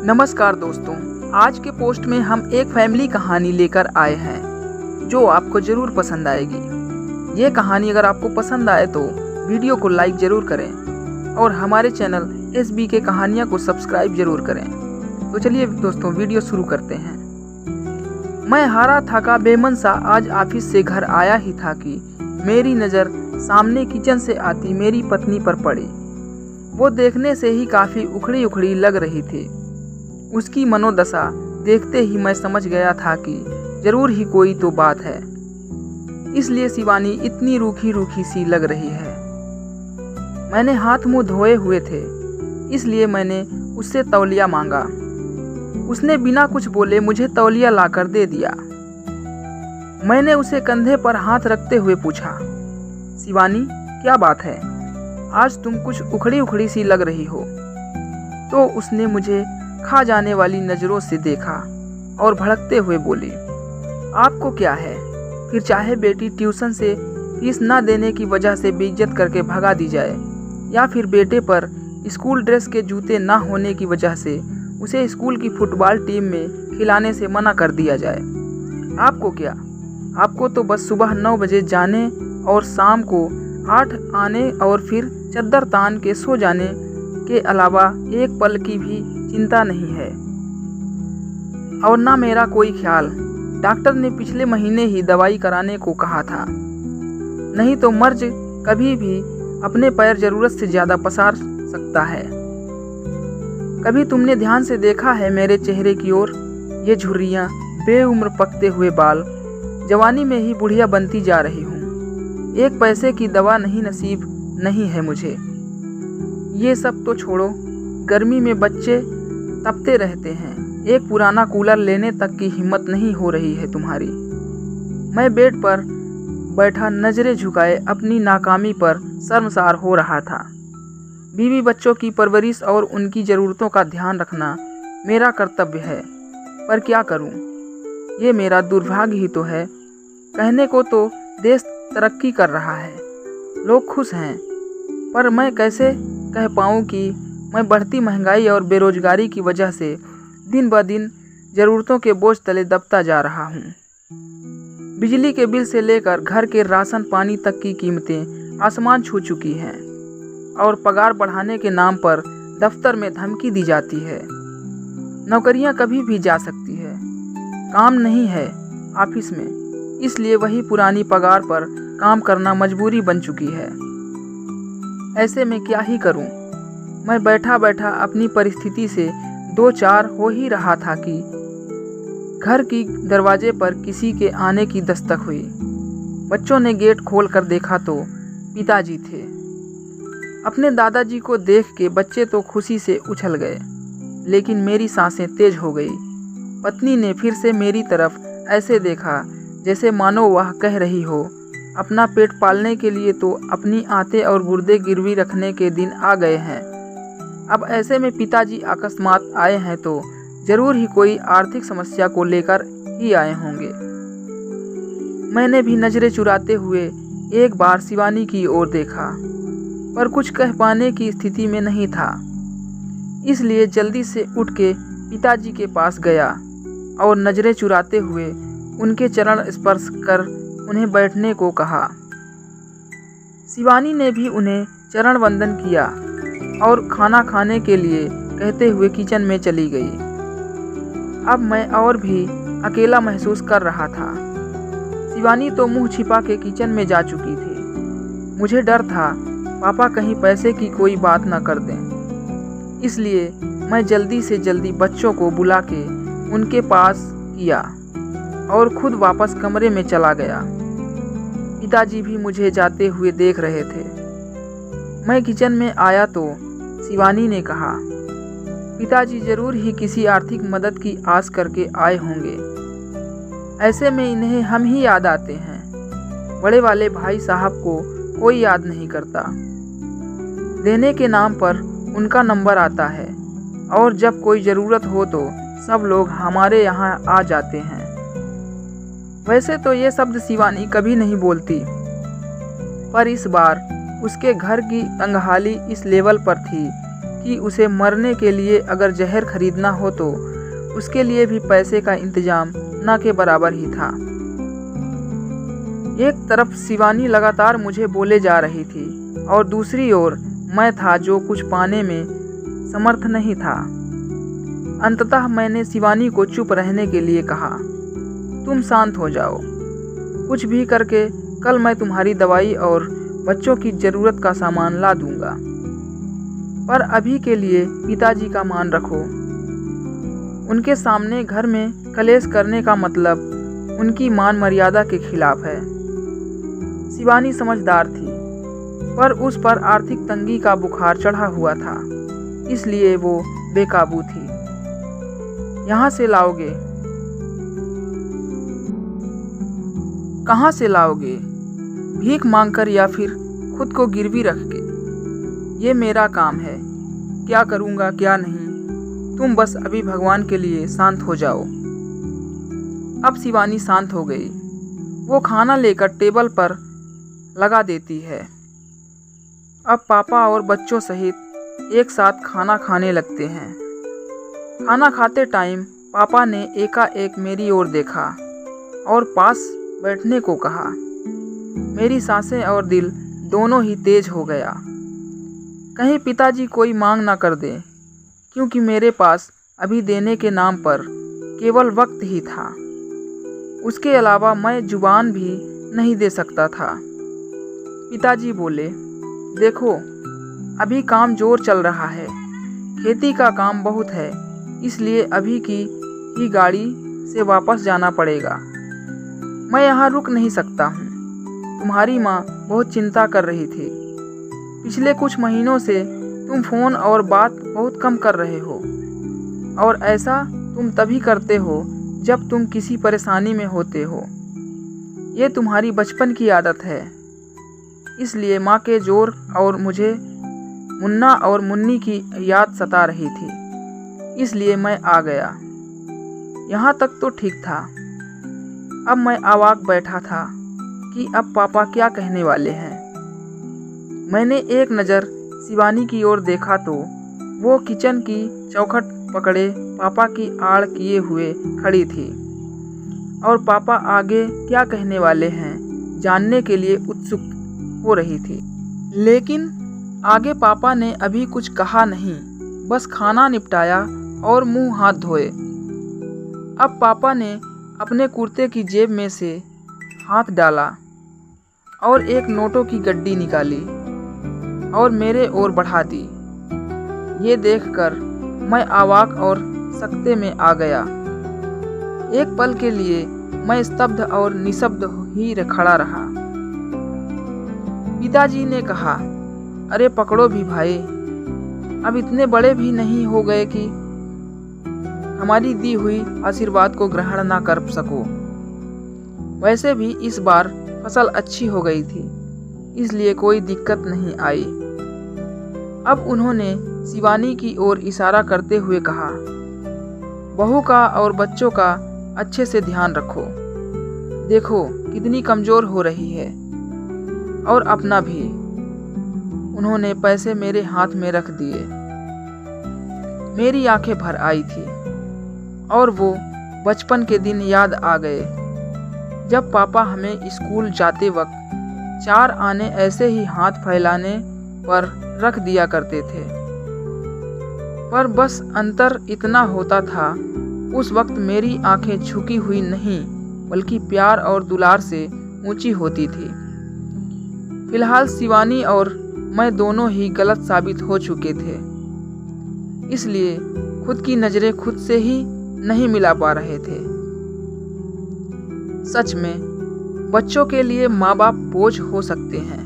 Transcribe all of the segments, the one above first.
नमस्कार दोस्तों, आज के पोस्ट में हम एक फैमिली कहानी लेकर आए हैं जो आपको ज़रूर पसंद आएगी। ये कहानी अगर आपको पसंद आए तो वीडियो को लाइक ज़रूर करें और हमारे चैनल SB के कहानियाँ को सब्सक्राइब ज़रूर करें। तो चलिए दोस्तों, वीडियो शुरू करते हैं। मैं हारा थका बेमन सा आज ऑफिस से घर आया ही था कि मेरी नज़र सामने किचन से आती मेरी पत्नी पर पड़ी। वो देखने से ही काफ़ी उखड़ी उखड़ी लग रही थी। उसकी मनोदशा देखते ही मैं समझ गया था कि जरूर ही कोई तो बात है, इसलिए शिवानी इतनी रूखी रूखी सी लग रही है। मैंने हाथ मुंह धोए हुए थे, इसलिए मैंने उससे तौलिया मांगा। उसने बिना कुछ बोले मुझे तौलिया लाकर दे दिया। मैंने उसे कंधे पर हाथ रखते हुए पूछा, शिवानी क्या बात है, आज तुम कुछ उखड़ी उखड़ी सी लग रही हो। तो उसने मुझे खा जाने वाली नज़रों से देखा और भड़कते हुए बोली, आपको क्या है, फिर चाहे बेटी ट्यूशन से फीस ना देने की वजह से बेइज्जत करके भगा दी जाए, या फिर बेटे पर स्कूल ड्रेस के जूते ना होने की वजह से उसे स्कूल की फुटबॉल टीम में खिलाने से मना कर दिया जाए। आपको क्या, आपको तो बस सुबह 9 बजे जाने और शाम को 8 आने और फिर चद्दर तान के सो जाने के अलावा एक पल की भी चिंता नहीं है। और ना मेरा कोई ख्याल। डॉक्टर ने पिछले महीने ही दवाई कराने को कहा था, नहीं तो मर्ज कभी भी अपने पैर जरूरत से ज़्यादा पसार सकता है। कभी तुमने ध्यान से देखा है मेरे चेहरे की ओर? ये झुर्रियाँ, बेउम्र पकते हुए बाल, जवानी में ही बुढ़िया बनती जा रही हूँ। एक पैसे की दवा नहीं नसीब नहीं है मुझे। ये सब तो छोड़ो, गर्मी में बच्चे तपते रहते हैं, एक पुराना कूलर लेने तक की हिम्मत नहीं हो रही है तुम्हारी। मैं बेड पर बैठा नज़रें झुकाए अपनी नाकामी पर शर्मसार हो रहा था। बीवी बच्चों की परवरिश और उनकी ज़रूरतों का ध्यान रखना मेरा कर्तव्य है, पर क्या करूं? ये मेरा दुर्भाग्य ही तो है। कहने को तो देश तरक्की कर रहा है, लोग खुश हैं, पर मैं कैसे कह पाऊँ कि मैं बढ़ती महंगाई और बेरोजगारी की वजह से दिन ब दिन ज़रूरतों के बोझ तले दबता जा रहा हूँ। बिजली के बिल से लेकर घर के राशन पानी तक की कीमतें आसमान छू चुकी हैं और पगार बढ़ाने के नाम पर दफ्तर में धमकी दी जाती है। नौकरियां कभी भी जा सकती है, काम नहीं है ऑफिस में, इसलिए वही पुरानी पगार पर काम करना मजबूरी बन चुकी है। ऐसे में क्या ही करूं? मैं बैठा बैठा अपनी परिस्थिति से दो चार हो ही रहा था कि घर की दरवाजे पर किसी के आने की दस्तक हुई। बच्चों ने गेट खोल कर देखा तो पिताजी थे। अपने दादाजी को देख के बच्चे तो खुशी से उछल गए, लेकिन मेरी सांसें तेज हो गई। पत्नी ने फिर से मेरी तरफ ऐसे देखा जैसे मानो वह कह रही हो, अपना पेट पालने के लिए तो अपनी आंतें और गुर्दे गिरवी रखने के दिन आ गए हैं। अब ऐसे में पिताजी अकस्मात आए हैं तो जरूर ही कोई आर्थिक समस्या को लेकर ही आए होंगे। मैंने भी नजरें चुराते हुए एक बार शिवानी की ओर देखा, पर कुछ कह पाने की स्थिति में नहीं था, इसलिए जल्दी से उठ के पिताजी के पास गया और नजरें चुराते हुए उनके चरण स्पर्श कर उन्हें बैठने को कहा। शिवानी ने भी उन्हें चरण वंदन किया और खाना खाने के लिए कहते हुए किचन में चली गई। अब मैं और भी अकेला महसूस कर रहा था। शिवानी तो मुंह छिपा के किचन में जा चुकी थी। मुझे डर था पापा कहीं पैसे की कोई बात ना कर दें, इसलिए मैं जल्दी से जल्दी बच्चों को बुला के उनके पास किया और खुद वापस कमरे में चला गया। पिताजी भी मुझे जाते हुए देख रहे थे। मैं किचन में आया तो शिवानी ने कहा, पिताजी जरूर ही किसी आर्थिक मदद की आस करके आए होंगे। ऐसे में इन्हें हम ही याद आते हैं। बड़े वाले भाई साहब को कोई याद नहीं करता। देने के नाम पर उनका नंबर आता है और जब कोई ज़रूरत हो तो सब लोग हमारे यहाँ आ जाते हैं। वैसे तो ये शब्द शिवानी कभी नहीं बोलती, पर इस बार उसके घर की तंगहाली इस लेवल पर थी कि उसे मरने के लिए अगर जहर खरीदना हो तो उसके लिए भी पैसे का इंतजाम ना के बराबर ही था। एक तरफ शिवानी लगातार मुझे बोले जा रही थी और दूसरी ओर मैं था जो कुछ पाने में समर्थ नहीं था। अंततः मैंने शिवानी को चुप रहने के लिए कहा, तुम शांत हो जाओ, कुछ भी करके कल मैं तुम्हारी दवाई और बच्चों की ज़रूरत का सामान ला दूंगा, पर अभी के लिए पिताजी का मान रखो। उनके सामने घर में कलेश करने का मतलब उनकी मान मर्यादा के खिलाफ है। शिवानी समझदार थी, पर उस पर आर्थिक तंगी का बुखार चढ़ा हुआ था, इसलिए वो बेकाबू थी। यहाँ से लाओगे? कहाँ से लाओगे? भीख मांगकर या फिर खुद को गिरवी रख के? ये मेरा काम है, क्या करूँगा क्या नहीं, तुम बस अभी भगवान के लिए शांत हो जाओ। अब शिवानी शांत हो गई। वो खाना लेकर टेबल पर लगा देती है। अब पापा और बच्चों सहित एक साथ खाना खाने लगते हैं। खाना खाते टाइम पापा ने एकाएक मेरी ओर देखा और पास बैठने को कहा। मेरी सांसें और दिल दोनों ही तेज हो गया। कहीं पिताजी कोई मांग ना कर दे, क्योंकि मेरे पास अभी देने के नाम पर केवल वक्त ही था। उसके अलावा मैं जुबान भी नहीं दे सकता था। पिताजी बोले, देखो अभी काम जोर चल रहा है, खेती का काम बहुत है, इसलिए अभी की ही गाड़ी से वापस जाना पड़ेगा। मैं यहाँ रुक नहीं सकता हूँ। तुम्हारी माँ बहुत चिंता कर रही थी। पिछले कुछ महीनों से तुम फ़ोन और बात बहुत कम कर रहे हो, और ऐसा तुम तभी करते हो जब तुम किसी परेशानी में होते हो। ये तुम्हारी बचपन की आदत है, इसलिए माँ के जोर और मुझे मुन्ना और मुन्नी की याद सता रही थी, इसलिए मैं आ गया। यहाँ तक तो ठीक था। अब मैं अवाक बैठा था कि अब पापा क्या कहने वाले हैं। मैंने एक नज़र शिवानी की ओर देखा तो वो किचन की चौखट पकड़े पापा की आड़ किए हुए खड़ी थी और पापा आगे क्या कहने वाले हैं जानने के लिए उत्सुक हो रही थी। लेकिन आगे पापा ने अभी कुछ कहा नहीं, बस खाना निपटाया और मुंह हाथ धोए। अब पापा ने अपने कुर्ते की जेब में से हाथ डाला और एक नोटों की गड्डी निकाली और मेरे ओर बढ़ा दी। ये देखकर मैं अवाक और सकते में आ गया। एक पल के लिए मैं स्तब्ध और निशब्द ही खड़ा रहा। पिताजी ने कहा, अरे पकड़ो भी भाई, अब इतने बड़े भी नहीं हो गए कि हमारी दी हुई आशीर्वाद को ग्रहण ना कर सको। वैसे भी इस बार फसल अच्छी हो गई थी, इसलिए कोई दिक्कत नहीं आई। अब उन्होंने शिवानी की ओर इशारा करते हुए कहा, बहू का और बच्चों का अच्छे से ध्यान रखो। देखो कितनी कमज़ोर हो रही है, और अपना भी। उन्होंने पैसे मेरे हाथ में रख दिए। मेरी आंखें भर आई थी और वो बचपन के दिन याद आ गए, जब पापा हमें स्कूल जाते वक्त 4 आने ऐसे ही हाथ फैलाने पर रख दिया करते थे। पर बस अंतर इतना होता था, उस वक्त मेरी आंखें झुकी हुई नहीं बल्कि प्यार और दुलार से ऊंची होती थी। फिलहाल शिवानी और मैं दोनों ही गलत साबित हो चुके थे, इसलिए खुद की नज़रें खुद से ही नहीं मिला पा रहे थे। सच में बच्चों के लिए माँ बाप बोझ हो सकते हैं,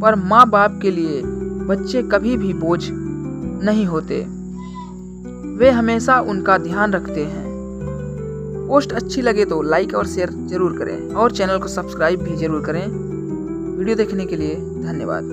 पर माँ बाप के लिए बच्चे कभी भी बोझ नहीं होते। वे हमेशा उनका ध्यान रखते हैं। पोस्ट अच्छी लगे तो लाइक और शेयर जरूर करें और चैनल को सब्सक्राइब भी जरूर करें। वीडियो देखने के लिए धन्यवाद।